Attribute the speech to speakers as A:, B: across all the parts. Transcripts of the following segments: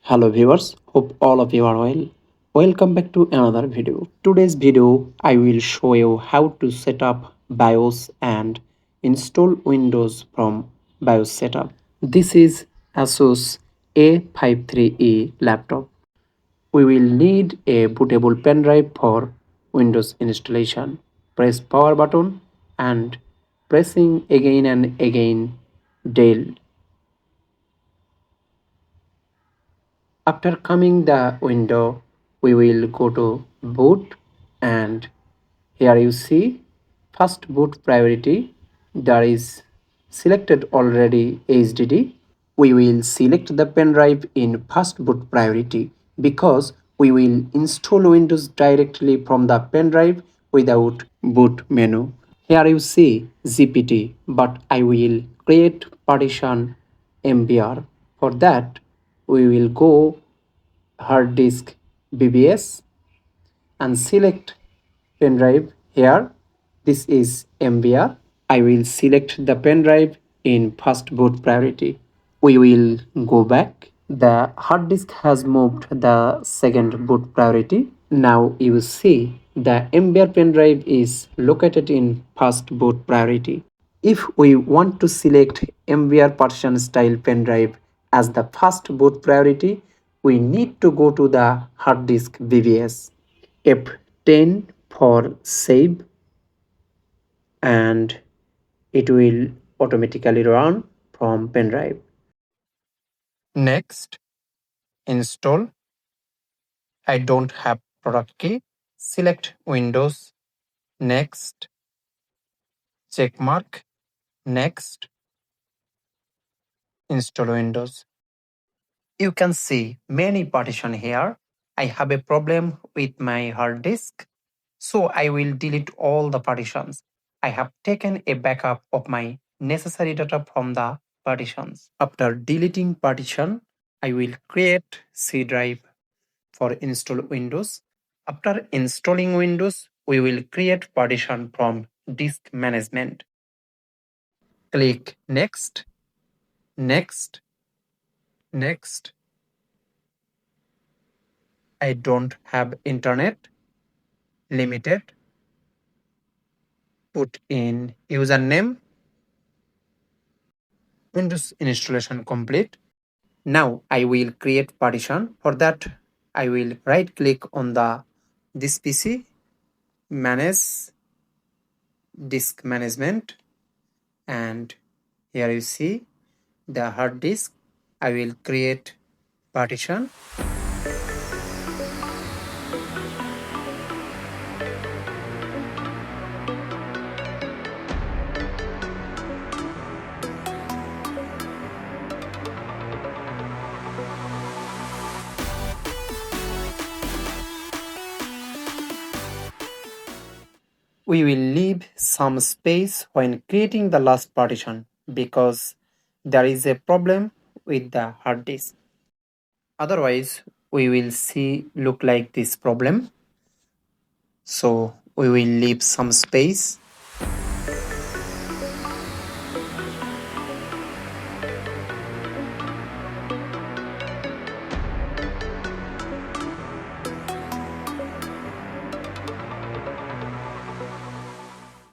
A: Hello viewers, hope all of you are well. Welcome back to another video. Today's video I will show you how to set up BIOS and install Windows from BIOS setup. This is ASUS A53E laptop. We will need a bootable pen drive for Windows installation. Press power button and pressing again and again Del. After coming the window, we will go to boot, and here you see first boot priority. There is selected already HDD. We will select the pen drive in first boot priority because we will install Windows directly from the pen drive without boot menu. Here you see GPT, but I will create partition MBR. For that, we will go hard disk BBS and select pen drive here. This is MBR. I will select the pen drive in first boot priority. We will go back. The hard disk has moved the second boot priority. Now you see the MBR pen drive is located in first boot priority. If we want to select MBR partition style pen drive as the first boot priority, we need to go to the hard disk BBS. F10 for save, and it will automatically run from pen drive. Next, install. I don't have product key. Select Windows. Next, check mark. Next, install Windows. You can see many partition here. I have a problem with my hard disk, so I will delete all the partitions. I have taken a backup of my necessary data from the partitions. After deleting partition, I will create C drive for install Windows. After installing Windows, we will create partition from disk management. Click next, next, next. I don't have internet. Limited. Put in username. Windows installation complete. Now I will create partition. For that, I will right click on this PC, manage disk management, and here you see the hard disk. I will create partition. We will leave some space when creating the last partition because there is a problem with the hard disk. Otherwise, we will see look like this problem. So we will leave some space.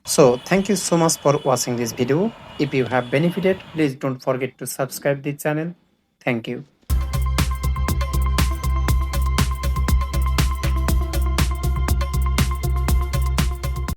A: So thank you so much for watching this video. If you have benefited, please don't forget to subscribe the channel. Thank you.